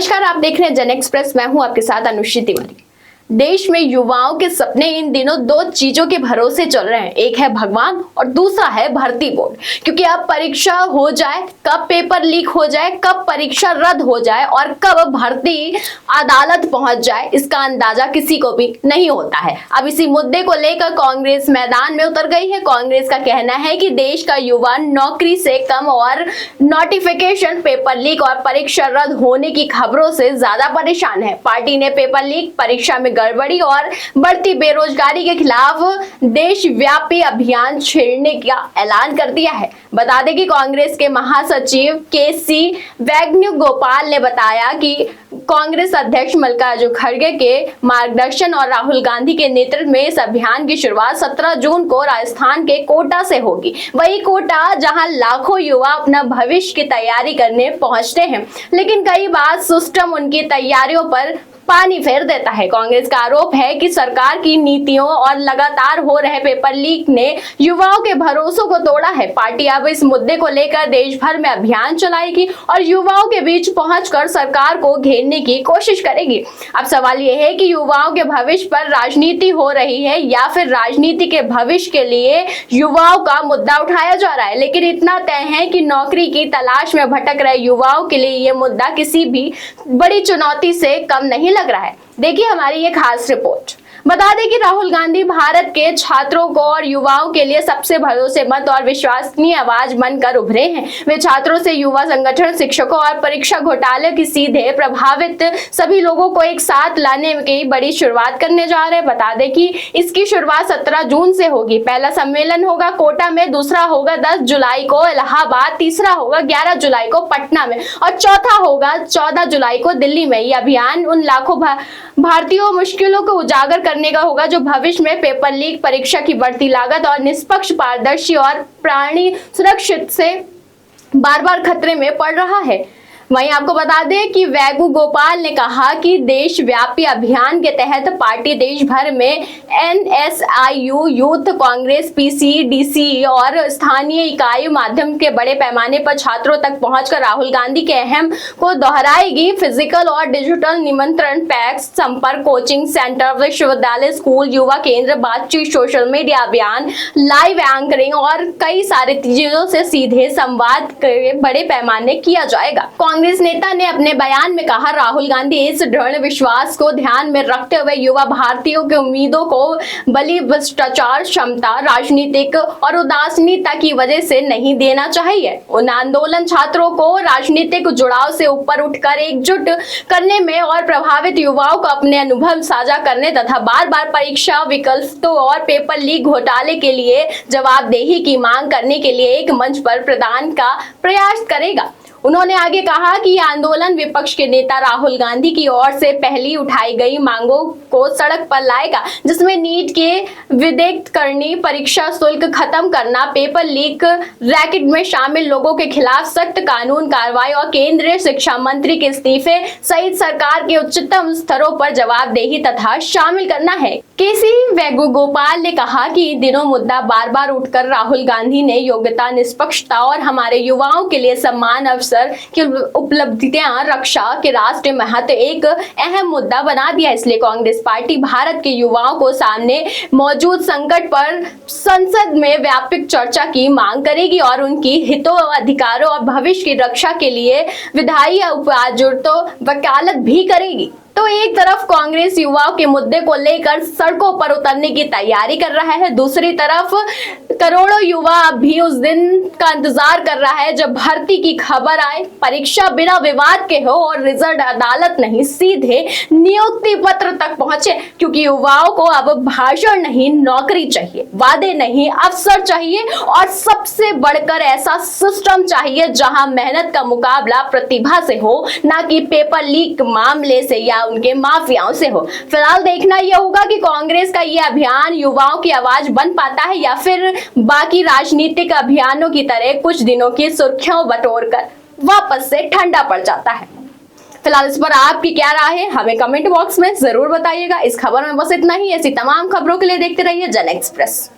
नमस्कार, आप देख रहे हैं जन एक्सप्रेस। मैं हूं आपके साथ अनुश्री तिवारी। देश में युवाओं के सपने इन दिनों दो चीजों के भरोसे चल रहे हैं, एक है भगवान और दूसरा है भर्ती बोर्ड। क्योंकि अब परीक्षा हो जाए, कब पेपर लीक हो जाए, कब परीक्षा रद्द हो जाए और कब भर्ती अदालत पहुंच जाए, इसका अंदाजा किसी को भी नहीं होता है। अब इसी मुद्दे को लेकर कांग्रेस मैदान में उतर गई है। कांग्रेस का कहना है कि देश का युवा नौकरी से कम और नोटिफिकेशन, पेपर लीक और परीक्षा रद्द होने की खबरों से ज्यादा परेशान है। पार्टी ने पेपर लीक, परीक्षा में गड़बड़ी और बढ़ती बेरोजगारी के खिलाफ देशव्यापी अभियान छेड़ने का ऐलान कर दिया है। बता दें कि कांग्रेस के महासचिव के.सी. वेणुगोपाल ने बताया कि कांग्रेस अध्यक्ष मल्लिकार्जुन खड़गे के मार्गदर्शन और राहुल गांधी के नेतृत्व में इस अभियान की शुरुआत 17 जून को राजस्थान के कोटा से होगी। वही कोटा जहां लाखों युवा अपना भविष्य की तैयारी करने पहुंचते हैं, लेकिन कई बार सिस्टम उनकी तैयारियों पर पानी फेर देता है। कांग्रेस का आरोप है कि सरकार की नीतियों और लगातार हो रहे पेपर लीक ने युवाओं के भरोसों को तोड़ा है। पार्टी अब इस मुद्दे को लेकर देश भर में अभियान चलाएगी और युवाओं के बीच पहुंचकर सरकार को घेरने की कोशिश करेगी। अब सवाल यह है कि युवाओं के भविष्य पर राजनीति हो रही है या फिर राजनीति के भविष्य के लिए युवाओं का मुद्दा उठाया जा रहा है। लेकिन इतना तय है कि नौकरी की तलाश में भटक रहे युवाओं के लिए ये मुद्दा किसी भी बड़ी चुनौती से कम नहीं लग रहा है। देखिए हमारी ये खास रिपोर्ट। बता दें कि राहुल गांधी भारत के छात्रों को और युवाओं के लिए सबसे भरोसेमंद और विश्वसनीय आवाज बनकर उभरे हैं। वे छात्रों से युवा संगठन, शिक्षकों और परीक्षा घोटाले की सीधे प्रभावित सभी लोगों को एक साथ लाने की बड़ी शुरुआत करने जा रहे हैं। बता दें कि इसकी शुरुआत 17 जून से होगी। पहला सम्मेलन होगा कोटा में, दूसरा होगा 10 जुलाई को इलाहाबाद, तीसरा होगा 11 जुलाई को पटना में और चौथा होगा 14 जुलाई को दिल्ली में। यह अभियान उन लाखों भारतीयों मुश्किलों को उजागर करने का होगा जो भविष्य में पेपर लीक, परीक्षा की बढ़ती लागत और निष्पक्ष, पारदर्शी और प्राणी सुरक्षित से बार बार खतरे में पड़ रहा है। वहीं आपको बता दें कि वेणुगोपाल ने कहा कि देशव्यापी अभियान के तहत पार्टी देश भर में एनएसआईयू, यूथ कांग्रेस, पीसीडीसी और स्थानीय इकाई माध्यम के बड़े पैमाने पर छात्रों तक पहुंचकर राहुल गांधी के अहम को दोहराएगी। फिजिकल और डिजिटल निमंत्रण, पैक्स, संपर्क, कोचिंग सेंटर, विश्वविद्यालय, स्कूल, युवा केंद्र, बातचीत, सोशल मीडिया अभियान, लाइव एंकरिंग और कई सारे चीजों से सीधे संवाद बड़े पैमाने किया जाएगा। कांग्रेस नेता ने अपने बयान में कहा, राहुल गांधी इस दृढ़ विश्वास को ध्यान में रखते हुए युवा भारतीयों की उम्मीदों को बलि भ्रष्टाचार, क्षमता, राजनीतिक और उदासीनता की वजह से नहीं देना चाहिए। उन आंदोलन छात्रों को राजनीतिक जुड़ाव से ऊपर उठकर एकजुट करने में और प्रभावित युवाओं को अपने अनुभव साझा करने तथा बार बार परीक्षा विकल्पों और पेपर लीक घोटाले के लिए जवाबदेही की मांग करने के लिए एक मंच पर प्रदान का प्रयास करेगा। उन्होंने आगे कहा कि यह आंदोलन विपक्ष के नेता राहुल गांधी की ओर से पहली उठाई गई मांगों को सड़क पर लाएगा, जिसमें नीट के विवेक करनी, परीक्षा शुल्क खत्म करना, पेपर लीक रैकेट में शामिल लोगों के खिलाफ सख्त कानून कार्रवाई और केंद्रीय शिक्षा मंत्री के इस्तीफे सहित सरकार के उच्चतम स्तरों पर जवाबदेही तथा शामिल करना है। के.सी. वेणुगोपाल ने कहा कि इन दिनों मुद्दा बार बार उठकर राहुल गांधी ने योग्यता, निष्पक्षता और हमारे युवाओं के लिए सम्मान, अवसर की उपलब्धियां, रक्षा के राष्ट्रीय महत्व एक अहम मुद्दा बना दिया। इसलिए कांग्रेस पार्टी भारत के युवाओं को सामने मौजूद संकट पर संसद में व्यापक चर्चा की मांग करेगी और उनकी हितों, अधिकारों और भविष्य की रक्षा के लिए विधायी उपायुक्तों वकालत भी करेगी। तो एक तरफ कांग्रेस युवाओं के मुद्दे को लेकर सड़कों पर उतरने की तैयारी कर रहा है, दूसरी तरफ करोड़ों युवा अब भी उस दिन का इंतजार कर रहा है जब भर्ती की खबर आए, परीक्षा बिना विवाद के हो और रिजल्ट अदालत नहीं सीधे नियुक्ति पत्र तक पहुंचे। क्योंकि युवाओं को अब भाषण नहीं, नौकरी चाहिए, वादे नहीं, अवसर चाहिए और सबसे बढ़कर ऐसा सिस्टम चाहिए जहां मेहनत का मुकाबला प्रतिभा से हो, ना कि पेपर लीक मामले से या उनके माफियाओं से हो। फिलहाल देखना यह होगा कि कांग्रेस का यह अभियान युवाओं की आवाज बन पाता है या फिर बाकी राजनीतिक अभियानों की तरह कुछ दिनों की सुर्खियों बटोरकर वापस से ठंडा पड़ जाता है। फिलहाल इस पर आपकी क्या राय है, हमें कमेंट बॉक्स में जरूर बताइएगा। इस खबर में बस इतना ही। ऐसी तमाम खबरों के लिए देखते रहिए जन एक्सप्रेस।